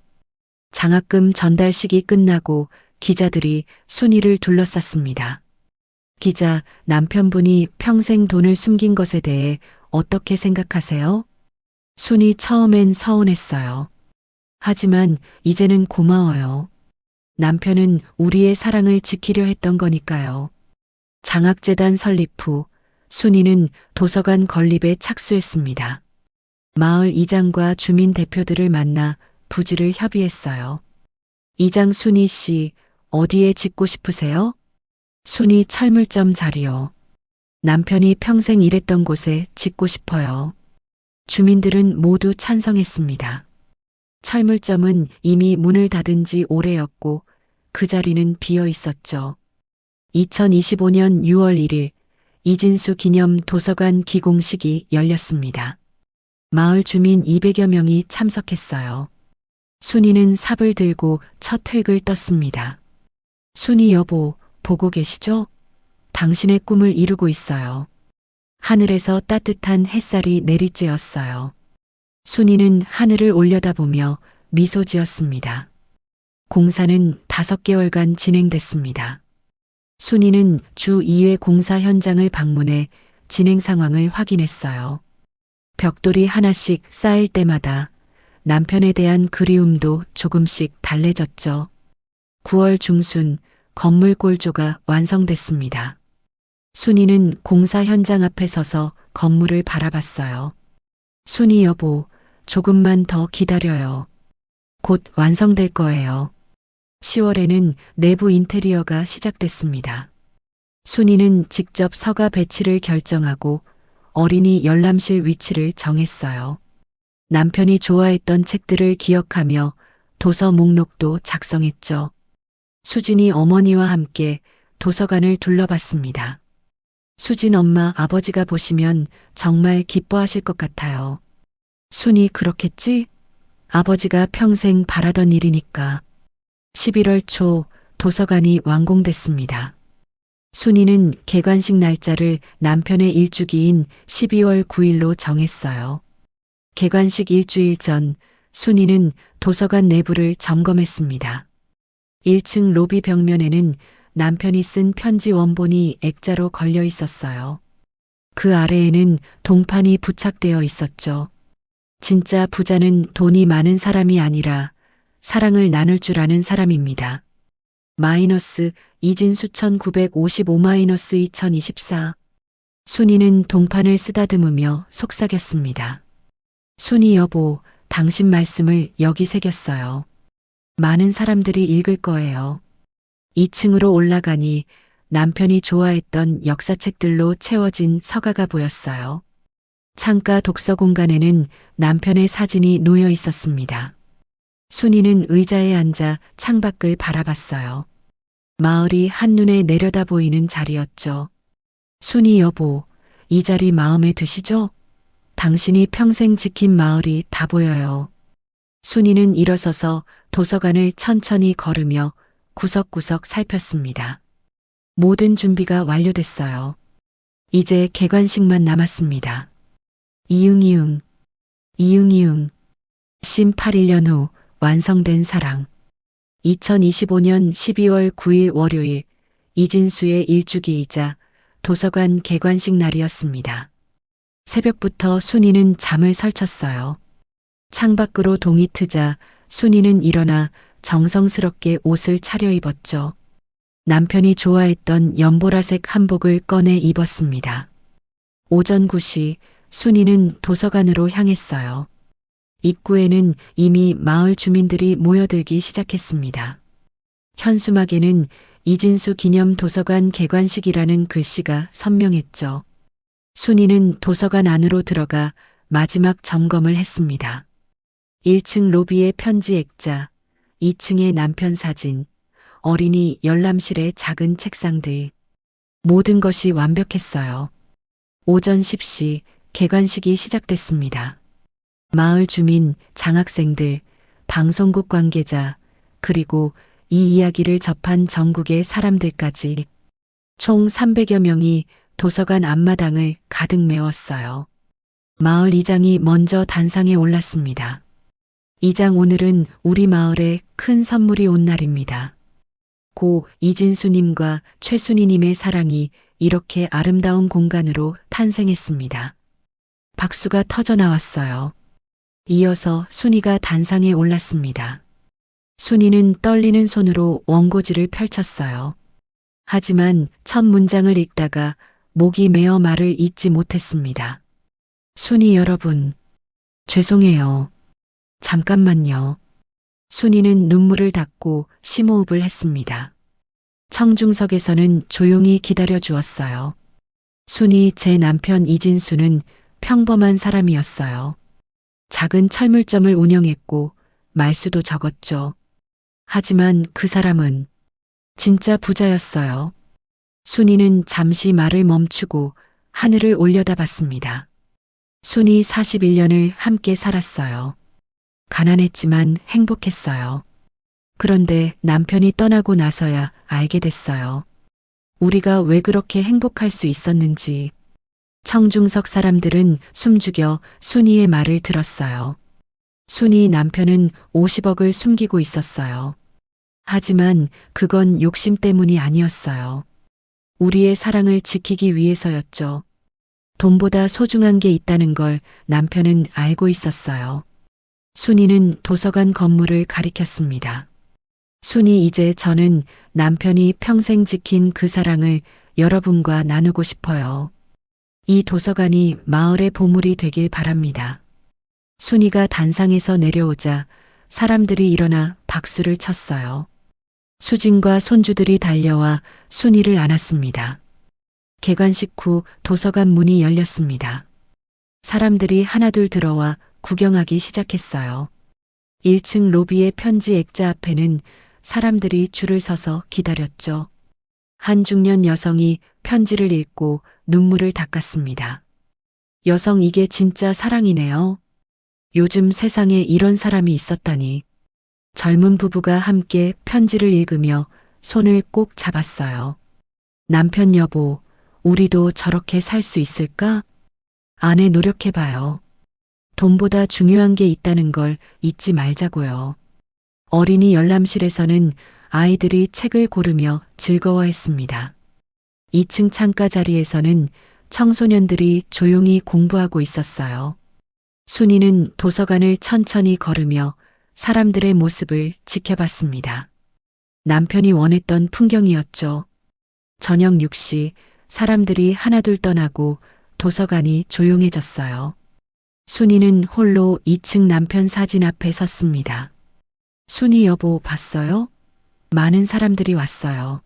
장학금 전달식이 끝나고 기자들이 순이를 둘러쌌습니다. 기자, 남편분이 평생 돈을 숨긴 것에 대해 어떻게 생각하세요? 순이 처음엔 서운했어요. 하지만 이제는 고마워요. 남편은 우리의 사랑을 지키려 했던 거니까요. 장학재단 설립 후 순이는 도서관 건립에 착수했습니다. 마을 이장과 주민 대표들을 만나 부지를 협의했어요. 이장 순이 씨, 어디에 짓고 싶으세요? 순이, 철물점 자리요. 남편이 평생 일했던 곳에 짓고 싶어요. 주민들은 모두 찬성했습니다. 철물점은 이미 문을 닫은 지 오래였고 그 자리는 비어 있었죠. 2025년 6월 1일 이진수 기념 도서관 기공식이 열렸습니다. 마을 주민 200여 명이 참석했어요. 순이는 삽을 들고 첫 획을 떴습니다. 순이 여보, 보고 계시죠? 당신의 꿈을 이루고 있어요. 하늘에서 따뜻한 햇살이 내리쬐었어요. 순이는 하늘을 올려다보며 미소 지었습니다. 공사는 5개월간 진행됐습니다. 순이는 주 2회 공사 현장을 방문해 진행 상황을 확인했어요. 벽돌이 하나씩 쌓일 때마다 남편에 대한 그리움도 조금씩 달래졌죠. 9월 중순 건물 골조가 완성됐습니다. 순이는 공사 현장 앞에 서서 건물을 바라봤어요. 순이 여보, 조금만 더 기다려요. 곧 완성될 거예요. 10월에는 내부 인테리어가 시작됐습니다. 순이는 직접 서가 배치를 결정하고 어린이 열람실 위치를 정했어요. 남편이 좋아했던 책들을 기억하며 도서 목록도 작성했죠. 수진이 어머니와 함께 도서관을 둘러봤습니다. 수진 엄마, 아버지가 보시면 정말 기뻐하실 것 같아요. 순이, 그렇겠지? 아버지가 평생 바라던 일이니까. 11월 초 도서관이 완공됐습니다. 순이는 개관식 날짜를 남편의 일주기인 12월 9일로 정했어요. 개관식 일주일 전 순이는 도서관 내부를 점검했습니다. 1층 로비 벽면에는 남편이 쓴 편지 원본이 액자로 걸려 있었어요. 그 아래에는 동판이 부착되어 있었죠. 진짜 부자는 돈이 많은 사람이 아니라 사랑을 나눌 줄 아는 사람입니다. 마이너스 이진수 1955-2024. 순이는 동판을 쓰다듬으며 속삭였습니다. 순이 여보, 당신 말씀을 여기 새겼어요. 많은 사람들이 읽을 거예요. 2층으로 올라가니 남편이 좋아했던 역사책들로 채워진 서가가 보였어요. 창가 독서 공간에는 남편의 사진이 놓여 있었습니다. 순이는 의자에 앉아 창밖을 바라봤어요. 마을이 한눈에 내려다 보이는 자리였죠. 순이 여보, 이 자리 마음에 드시죠? 당신이 평생 지킨 마을이 다 보여요. 순이는 일어서서 도서관을 천천히 걸으며 구석구석 살폈습니다. 모든 준비가 완료됐어요. 이제 개관식만 남았습니다. 이응이응, 이응이응. 18년 후 완성된 사랑. 2025년 12월 9일 월요일 이진수의 일주기이자 도서관 개관식 날이었습니다. 새벽부터 순이는 잠을 설쳤어요. 창밖으로 동이 트자 순이는 일어나 정성스럽게 옷을 차려입었죠. 남편이 좋아했던 연보라색 한복을 꺼내 입었습니다. 오전 9시 순이는 도서관으로 향했어요. 입구에는 이미 마을 주민들이 모여들기 시작했습니다. 현수막에는 이진수 기념 도서관 개관식이라는 글씨가 선명했죠. 순이는 도서관 안으로 들어가 마지막 점검을 했습니다. 1층 로비의 편지 액자, 2층의 남편 사진, 어린이 열람실의 작은 책상들. 모든 것이 완벽했어요. 오전 10시 개관식이 시작됐습니다. 마을 주민, 장학생들, 방송국 관계자, 그리고 이 이야기를 접한 전국의 사람들까지 총 300여 명이 도서관 앞마당을 가득 메웠어요. 마을 이장이 먼저 단상에 올랐습니다. 이장, 오늘은 우리 마을에 큰 선물이 온 날입니다. 고 이진수님과 최순희님의 사랑이 이렇게 아름다운 공간으로 탄생했습니다. 박수가 터져 나왔어요. 이어서 순이가 단상에 올랐습니다. 순이는 떨리는 손으로 원고지를 펼쳤어요. 하지만 첫 문장을 읽다가 목이 메어 말을 잇지 못했습니다. 순이 여러분, 죄송해요. 잠깐만요. 순이는 눈물을 닦고 심호흡을 했습니다. 청중석에서는 조용히 기다려 주었어요. 순이, 제 남편 이진수는 평범한 사람이었어요. 작은 철물점을 운영했고 말수도 적었죠. 하지만 그 사람은 진짜 부자였어요. 순이는 잠시 말을 멈추고 하늘을 올려다봤습니다. 순이 41년을 함께 살았어요. 가난했지만 행복했어요. 그런데 남편이 떠나고 나서야 알게 됐어요. 우리가 왜 그렇게 행복할 수 있었는지. 청중석 사람들은 숨죽여 순이의 말을 들었어요. 순이 남편은 50억을 숨기고 있었어요. 하지만 그건 욕심 때문이 아니었어요. 우리의 사랑을 지키기 위해서였죠. 돈보다 소중한 게 있다는 걸 남편은 알고 있었어요. 순이는 도서관 건물을 가리켰습니다. 순이, 이제 저는 남편이 평생 지킨 그 사랑을 여러분과 나누고 싶어요. 이 도서관이 마을의 보물이 되길 바랍니다. 순이가 단상에서 내려오자 사람들이 일어나 박수를 쳤어요. 수진과 손주들이 달려와 순이를 안았습니다. 개관식 후 도서관 문이 열렸습니다. 사람들이 하나둘 들어와 구경하기 시작했어요. 1층 로비의 편지 액자 앞에는 사람들이 줄을 서서 기다렸죠. 한 중년 여성이 편지를 읽고 눈물을 닦았습니다. 여성, 이게 진짜 사랑이네요. 요즘 세상에 이런 사람이 있었다니. 젊은 부부가 함께 편지를 읽으며 손을 꼭 잡았어요. 남편, 여보, 우리도 저렇게 살 수 있을까? 아내, 노력해봐요. 돈보다 중요한 게 있다는 걸 잊지 말자고요. 어린이 열람실에서는 아이들이 책을 고르며 즐거워했습니다. 2층 창가 자리에서는 청소년들이 조용히 공부하고 있었어요. 순이는 도서관을 천천히 걸으며 사람들의 모습을 지켜봤습니다. 남편이 원했던 풍경이었죠. 저녁 6시 사람들이 하나둘 떠나고 도서관이 조용해졌어요. 순이는 홀로 2층 남편 사진 앞에 섰습니다. 순이, 여보, 봤어요? 많은 사람들이 왔어요.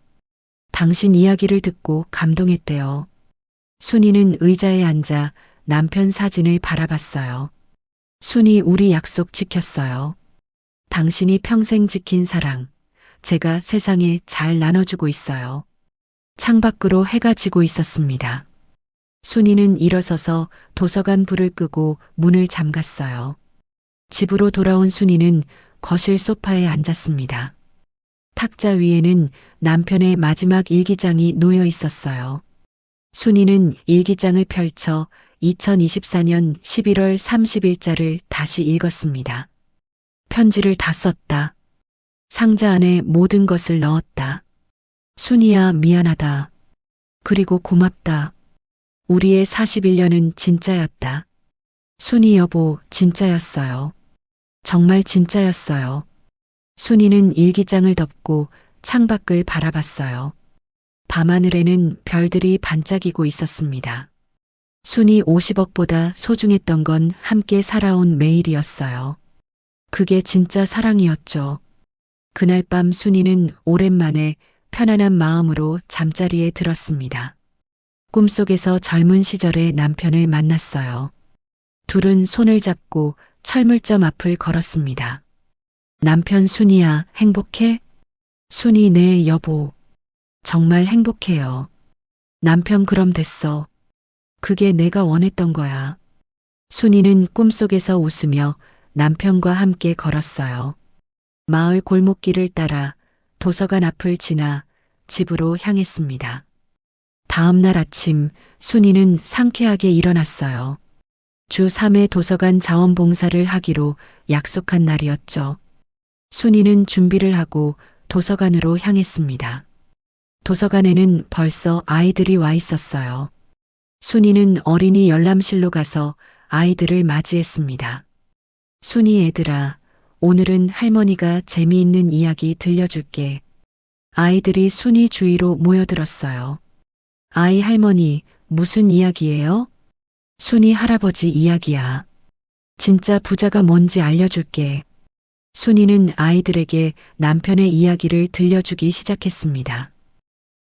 당신 이야기를 듣고 감동했대요. 순이는 의자에 앉아 남편 사진을 바라봤어요. 순이, 우리 약속 지켰어요. 당신이 평생 지킨 사랑, 제가 세상에 잘 나눠주고 있어요. 창밖으로 해가 지고 있었습니다. 순이는 일어서서 도서관 불을 끄고 문을 잠갔어요. 집으로 돌아온 순이는 거실 소파에 앉았습니다. 탁자 위에는 남편의 마지막 일기장이 놓여 있었어요. 순이는 일기장을 펼쳐 2024년 11월 30일자를 다시 읽었습니다. 편지를 다 썼다. 상자 안에 모든 것을 넣었다. 순이야, 미안하다. 그리고 고맙다. 우리의 41년은 진짜였다. 순이 여보, 진짜였어요. 정말 진짜였어요. 순이는 일기장을 덮고 창밖을 바라봤어요. 밤하늘에는 별들이 반짝이고 있었습니다. 순이 50억보다 소중했던 건 함께 살아온 매일이었어요. 그게 진짜 사랑이었죠. 그날 밤 순이는 오랜만에 편안한 마음으로 잠자리에 들었습니다. 꿈속에서 젊은 시절의 남편을 만났어요. 둘은 손을 잡고 철물점 앞을 걸었습니다. 남편 순이야, 행복해? 순이 네, 여보. 정말 행복해요. 남편 그럼 됐어. 그게 내가 원했던 거야. 순이는 꿈속에서 웃으며 남편과 함께 걸었어요. 마을 골목길을 따라 도서관 앞을 지나 집으로 향했습니다. 다음 날 아침 순이는 상쾌하게 일어났어요. 주 3회 도서관 자원봉사를 하기로 약속한 날이었죠. 순이는 준비를 하고 도서관으로 향했습니다. 도서관에는 벌써 아이들이 와 있었어요. 순이는 어린이 열람실로 가서 아이들을 맞이했습니다. 순이 애들아, 오늘은 할머니가 재미있는 이야기 들려줄게. 아이들이 순이 주위로 모여들었어요. 아이 할머니, 무슨 이야기예요? 순이 할아버지 이야기야. 진짜 부자가 뭔지 알려줄게. 순이는 아이들에게 남편의 이야기를 들려주기 시작했습니다.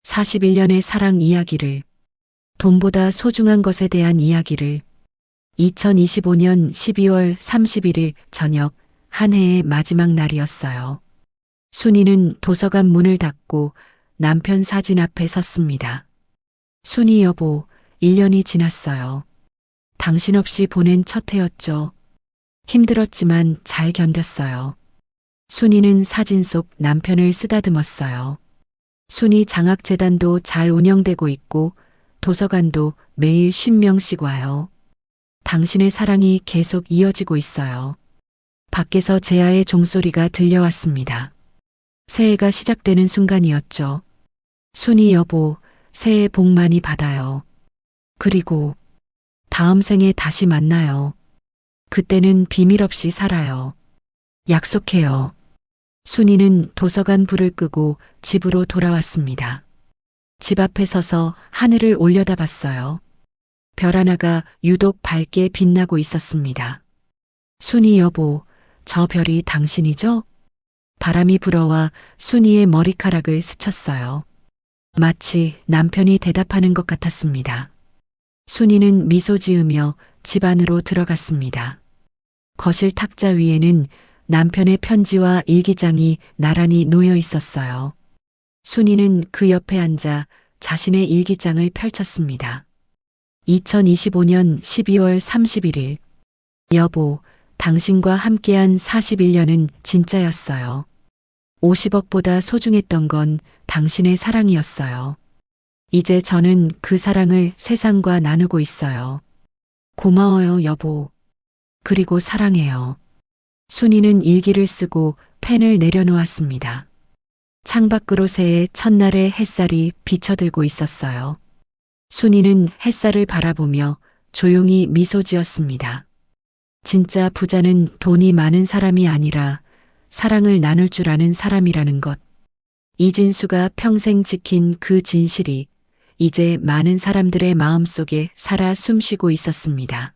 41년의 사랑 이야기를, 돈보다 소중한 것에 대한 이야기를, 2025년 12월 31일 저녁 한 해의 마지막 날이었어요. 순이는 도서관 문을 닫고 남편 사진 앞에 섰습니다. 순이 여보, 1년이 지났어요. 당신 없이 보낸 첫 해였죠. 힘들었지만 잘 견뎠어요. 순이는 사진 속 남편을 쓰다듬었어요. 순이 장학재단도 잘 운영되고 있고 도서관도 매일 10명씩 와요. 당신의 사랑이 계속 이어지고 있어요. 밖에서 제아의 종소리가 들려왔습니다. 새해가 시작되는 순간이었죠. 순이 여보, 새해 복 많이 받아요. 그리고 다음 생에 다시 만나요. 그때는 비밀 없이 살아요. 약속해요. 순이는 도서관 불을 끄고 집으로 돌아왔습니다. 집 앞에 서서 하늘을 올려다봤어요. 별 하나가 유독 밝게 빛나고 있었습니다. 순이 여보, 저 별이 당신이죠? 바람이 불어와 순이의 머리카락을 스쳤어요. 마치 남편이 대답하는 것 같았습니다. 순이는 미소 지으며 집 안으로 들어갔습니다. 거실 탁자 위에는 남편의 편지와 일기장이 나란히 놓여 있었어요. 순이는 그 옆에 앉아 자신의 일기장을 펼쳤습니다. 2025년 12월 31일. 여보, 당신과 함께한 41년은 진짜였어요. 50억보다 소중했던 건 당신의 사랑이었어요. 이제 저는 그 사랑을 세상과 나누고 있어요. 고마워요, 여보. 그리고 사랑해요. 순이는 일기를 쓰고 펜을 내려놓았습니다. 창밖으로 새해 첫날의 햇살이 비쳐들고 있었어요. 순이는 햇살을 바라보며 조용히 미소 지었습니다. 진짜 부자는 돈이 많은 사람이 아니라 사랑을 나눌 줄 아는 사람이라는 것. 이진수가 평생 지킨 그 진실이 이제 많은 사람들의 마음속에 살아 숨쉬고 있었습니다.